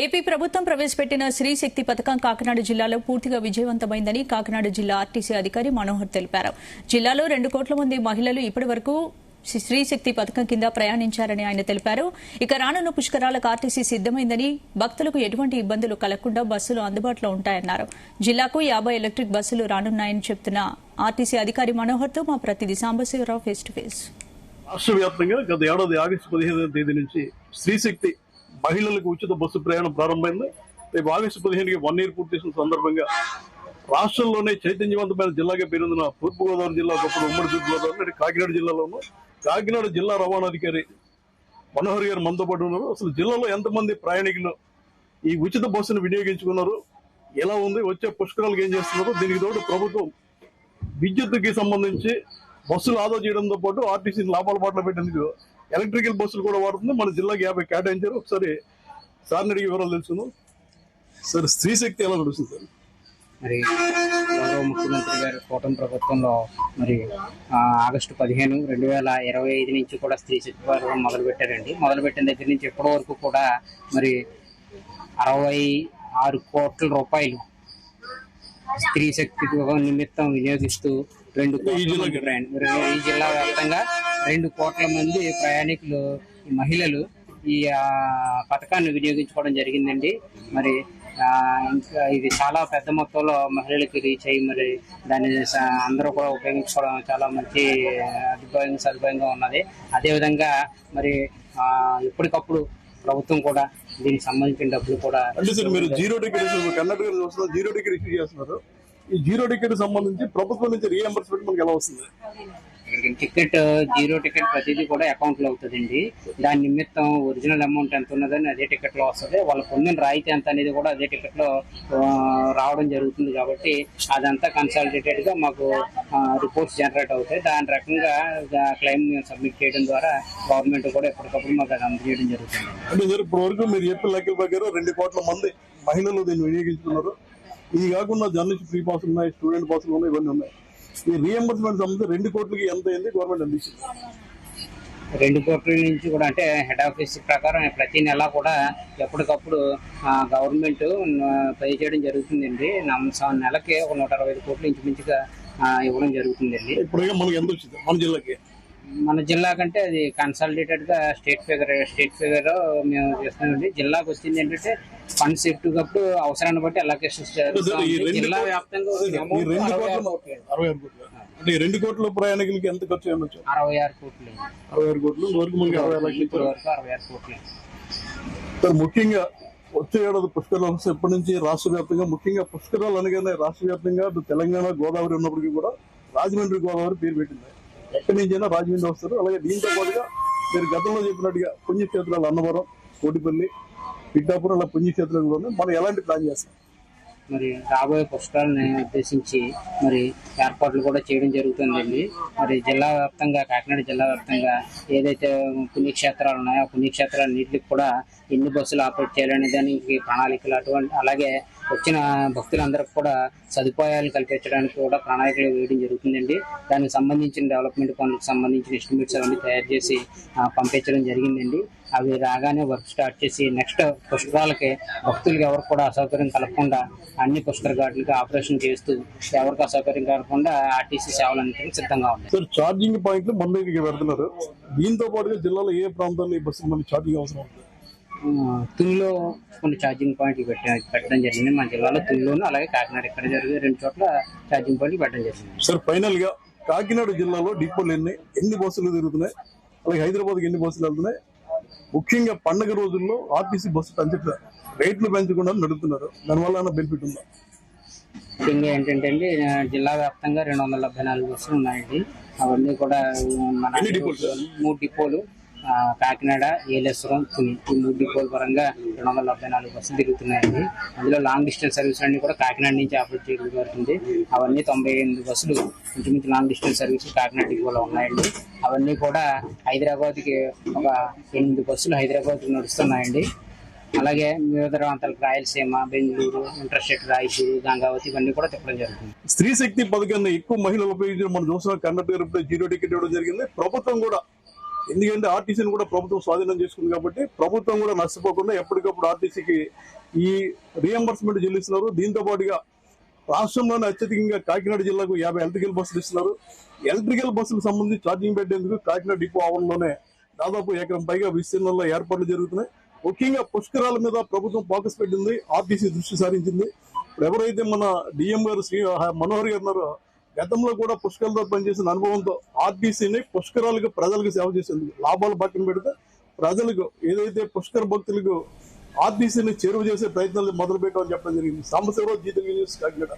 AP ప్రభుత్వం ప్రవేశపెట్టిన శ్రీ శక్తి పథకం కాకినాడ జిల్లాలో పూర్తిగా విజయవంతమైందని కాకినాడ జిల్లా ఆర్టీసీ అధికారి మనోహర్ తెలిపారు. జిల్లాలో 2 కోట్ల మంది మహిళలు ఇప్పటివరకు శ్రీ శక్తి పథకం కింద ప్రయాణించారని ఆయన తెలిపారు. ఇక రానున్న పుష్కరాలకు ఆర్టీసీ సిద్దమైందని, భక్తులకు ఎటువంటి ఇబ్బందులు కలగకుండా బస్సులు అందుబాటులో ఉంటాయన్నారు. జిల్లాకు 50 ఎలక్ట్రిక్ బస్సులు రానున్నాయని చెబుతున్న ఆర్టీసీ అధికారి మనోహర్తో మా ప్రతినిధి సాంబశివరావు ఫేస్ టు ఫేస్. రాష్ట్ర వ్యాప్తంగా గత ఏడాది ఆగస్టు 15వ తేదీ నుంచి శ్రీశక్తి మహిళలకు ఉచిత బస్సు ప్రయాణం ప్రారంభమైంది. రేపు ఆగస్టు 15కి 1 ఇయర్ పూర్తి చేసిన సందర్భంగా రాష్ట్రంలోనే చైతన్యవంతమైన జిల్లాగా పేరొందిన తూర్పుగోదావరి జిల్లా ఒకప్పుడు ఉమ్మడి తూర్పుగోదావరి కాకినాడ జిల్లాలోనూ కాకినాడ జిల్లా రవాణాధికారి మనోహర్ గారు మనతో పాటు ఉన్నారు. అసలు జిల్లాలో ఎంతమంది ప్రయాణికులు ఈ ఉచిత బస్సును వినియోగించుకున్నారు, ఎలా ఉంది, వచ్చే పుష్కరాలకు ఏం చేస్తున్నారు, దీనికి తోడు ప్రభుత్వం విద్యుత్తుకి సంబంధించి బస్సులు ఆదా చేయడంతో పాటు ఆర్టీసీని లాభాల బాటలో పెట్టేందుకు ఎలక్ట్రికల్ బస్సులు కూడా వాడుతుంది. మన జిల్లాకి 50 కేటాయించారు. ఒకసారి సార్ని అడిగి వివరాలు తెలుసుకుందాం. సార్, స్త్రీశక్తి ఎలా నడుస్తుంది సార్? మరి గౌరవ ముఖ్యమంత్రి గారి కూటమి ప్రభుత్వంలో మరి ఆగస్టు 15, 2025 నుంచి కూడా స్త్రీ శక్తి పథకం మొదలుపెట్టారండి. మొదలుపెట్టిన దగ్గర నుంచి ఇప్పటి వరకు కూడా మరి 66 కోట్ల రూపాయలు స్త్రీ శక్తి నిమిత్తం వినియోగిస్తూ ఈ జిల్లా వ్యాప్తంగా 2 కోట్ల మంది ప్రయాణికులు, మహిళలు ఈ పథకాన్ని వినియోగించుకోవడం జరిగిందండి. మరి ఇంకా ఇది చాలా పెద్ద మొత్తంలో మహిళలకి రీచ్ అయ్యి మరి దాన్ని అందరూ కూడా ఉపయోగించుకోవడం చాలా మంచి సదుపాయంగా ఉన్నది. అదేవిధంగా మరి ఎప్పటికప్పుడు ప్రభుత్వం కూడా దీనికి సంబంధించిన డబ్బులు కూడా మీరు zero ticket Karnataka zero ticket issue చేస్తున్నారు. ఈ జీరో టికెట్ సంబంధించి ప్రభుత్వం నుంచి రీఎంబర్స్మెంట్ మనకి ఎలా వస్తుంది? టికెట్ జీరో టికెట్ ప్రతిదీ కూడా అకౌంట్ లో అవుతుందండి. దాని నిమిత్తం ఒరిజినల్ అమౌంట్ ఎంత ఉన్నదని అదే టికెట్ లో వస్తుంది. వాళ్ళ పొందిన రాయితీ ఎంత అనేది కూడా అదే టికెట్ లో రావడం జరుగుతుంది. కాబట్టి అదంతా కన్సాలిడేటెడ్ గా మాకు రిపోర్ట్స్ జనరేట్ అవుతాయి. దాని రకంగా క్లెయిమ్ సబ్మిట్ చేయడం ద్వారా గవర్నమెంట్ కూడా ఎప్పటికప్పుడు మాకు అది అందజేయడం జరుగుతుంది. అంటే ఇప్పటి వరకు మీరు చెప్పిన లెక్కల ప్రకారం 2 కోట్ల మంది మహిళలు దీన్ని వినియోగించుకున్నారు. ఇది కాకుండా జర్నలిస్ట్ ఫ్రీ పాసులు ఉన్నాయి, స్టూడెంట్ పాసులు ఉన్నాయి, ఇవన్నీ ఉన్నాయి. ఈ రీఎంబర్స్మెంట్ సంబంధించి 2 కోట్లకి ఎంత అయింది, గవర్నమెంట్ ఎంత ఇచ్చింది? 2 కోట్ల నుంచి కూడా అంటే హెడ్ ఆఫీస్ ప్రకారం ప్రతి నెల కూడా ఎప్పటికప్పుడు గవర్నమెంట్ పే చేయడం జరుగుతుందండి. నెలకి 165 కోట్లు ఇంచుమించుగా ఇవ్వడం జరుగుతుందండి. ఇప్పుడు మనకి ఎంత వచ్చింది మన జిల్లాకి? మన జిల్లా కంటే అది కన్సాలిడేటెడ్ గా స్టేట్ ఫిగర్ మేము చేస్తున్నామండి. జిల్లాకు వచ్చింది ఏంటంటే ఫండ్స్ ఎప్పటికప్పుడు అవసరాన్ని బట్టి అలొకేషన్ జిల్లా వ్యాప్తంగా 2 కోట్ల ప్రయాణికులకి ఎంత ఖర్చు అయ్యొచ్చు? 66 కోట్లు. 66 కోట్లు వరకు మనకి 66 కోట్లు. సార్, ముఖ్యంగా వచ్చే ఏడాది పుష్కరాలు వస్తే ఇప్పటి నుంచి రాష్ట్ర వ్యాప్తంగా, ముఖ్యంగా పుష్కరాలు అనగానే రాష్ట్ర వ్యాప్తంగా తెలంగాణ గోదావరి ఉన్నప్పటికీ కూడా రాజమండ్రి గోదావరి పేరు పెట్టింది. ఎక్కడి నుంచైనా రాజమండ్రి వస్తారు. అలాగే దీంతో పాటుగా మీరు గతంలో చెప్పినట్టుగా పుణ్యక్షేత్రాలు అన్నవరం, కోటిపల్లి, పిఠాపురం అలా పుణ్యక్షేత్రాలు మనం ఎలాంటి ప్లాన్ చేస్తాం? మరి రాబోయే పుష్కరాలను ఉద్దేశించి మరి ఏర్పాట్లు కూడా చేయడం జరుగుతుందండి. మరి జిల్లా వ్యాప్తంగా, కాకినాడ జిల్లా వ్యాప్తంగా ఏదైతే పుణ్యక్షేత్రాలు ఉన్నాయో ఆ పుణ్యక్షేత్రాలన్నింటికి కూడా ఎన్ని బస్సులు ఆపరేట్ చేయాలనే దానికి ప్రణాళికలు, అటువంటి అలాగే వచ్చిన భక్తులందరికీ కూడా సదుపాయాలు కల్పించడానికి కూడా ప్రణాళికలు వేయడం జరుగుతుందండి. దానికి సంబంధించిన డెవలప్మెంట్ పనులకు సంబంధించిన ఎస్టిమేట్స్ అవన్నీ తయారు చేసి పంపించడం జరిగిందండి. అవి రాగానే వర్క్ స్టార్ట్ చేసి నెక్స్ట్ పుష్కరాలకి భక్తులకి ఎవరికి కూడా అసౌకర్యం కలగకుండా అన్ని పుష్కర ఘాట్లకి ఆపరేషన్ చేస్తూ ఎవరికి అసౌకర్యం కలగకుండా ఆర్టీసీ సేవలన్నింటినీ సిద్ధంగా ఉన్నాయి. సార్, ఛార్జింగ్ పాయింట్లు మన దగ్గరికి పెడుతున్నారు. దీంతో పాటుగా జిల్లాలో ఏ ప్రాంతాల్లో ఈ బస్సులు మనకి ఛార్జింగ్ అవసరం అవుతుంది? తునిలో కొన్ని ఛార్జింగ్ పాయింట్లు పెట్టడం జరిగింది. మన జిల్లాలో తునిలోను, అలాగే కాకినాడ ఇక్కడ జరిగే 2 చోట్ల ఛార్జింగ్ పాయింట్లు పెట్టడం జరిగింది. సార్, ఫైనల్ గా కాకినాడ జిల్లాలో డిపోలు ఎన్ని బస్సులు తిరుగుతున్నాయి, అలాగే హైదరాబాద్కి ఎన్ని బస్సులు వెళ్తున్నాయి? ముఖ్యంగా పండుగ రోజుల్లో ఆర్టీసీ బస్సు పెంచట్లేదు, రేట్లు పెంచకుండా నడుపుతున్నారు. దానివల్ల బెనిఫిట్ ఉందా? ముఖ్యంగా ఏంటంటే అండి, జిల్లా వ్యాప్తంగా 274 బస్సులు ఉన్నాయండి. అవన్నీ కూడా మన 3 డిపోలు కాకినాడ, ఏలేశ్వరం, తుని, ఈ 3 డిపోల పరంగా 274 బస్సులు తిరుగుతున్నాయండి. అందులో లాంగ్ డిస్టెన్స్ సర్వీస్ అన్ని కూడా కాకినాడ నుంచి ఆపరేట్ చేయడం జరుగుతుంది. అవన్నీ 98 బస్సులు ఇంచుమించు లాంగ్ డిస్టెన్స్ సర్వీసులు కాకినాడ డిపోలో ఉన్నాయండి. అవన్నీ కూడా హైదరాబాద్కి ఒక 8 బస్సులు హైదరాబాద్కి నడుస్తున్నాయండి. అలాగే వివిధ ప్రాంతాలకు రాయలసీమ, బెంగళూరు, ఇంటర్స్టేట్ రాయచూరు, గంగావతి ఇవన్నీ కూడా తిప్పడం జరుగుతుంది. స్త్రీ శక్తి పథకాన్ని ఎక్కువ మహిళలు ఉపయోగించడం మనం చూస్తున్నాం. కండక్టర్ జీరో టికెట్ ఇవ్వడం జరిగింది. ప్రభుత్వం కూడా ఎందుకంటే ఆర్టీసీని కూడా ప్రభుత్వం స్వాధీనం చేసుకుంది కాబట్టి ప్రభుత్వం కూడా నష్టపోకుండా ఎప్పటికప్పుడు ఆర్టీసీకి ఈ రీఎంబర్స్మెంట్ చెల్లిస్తున్నారు. దీంతో పాటుగా రాష్ట్రంలోనే అత్యధికంగా కాకినాడ జిల్లాకు 50 ఎలక్ట్రికల్ బస్సులు ఇస్తున్నారు. ఎలక్ట్రికల్ బస్సులకు సంబంధించి ఛార్జింగ్ పెట్టేందుకు కాకినాడ డిపో ఆవరణలోనే దాదాపు ఎకరం పైగా విస్తీర్ణంలో ఏర్పాట్లు జరుగుతున్నాయి. ముఖ్యంగా పుష్కరాల మీద ప్రభుత్వం ఫోకస్ పెట్టింది, ఆర్టీసీ దృష్టి సారించింది. ఇప్పుడు ఎవరైతే మన డిఎం గారు శ్రీ మనోహర్ గారు ఉన్నారో గతంలో కూడా పుష్కరాలతో పనిచేసిన అనుభవంతో ఆర్టీసీని పుష్కరాలకు ప్రజలకు సేవ చేసేందుకు లాభాలు పక్కన పెడితే ప్రజలకు ఏదైతే పుష్కర భక్తులకు ఆర్టీసీని చేరువ చేసే ప్రయత్నాలు మొదలు పెట్టామని చెప్పడం జరిగింది. Sambasivarao, Zee Telugu news, Kakinada.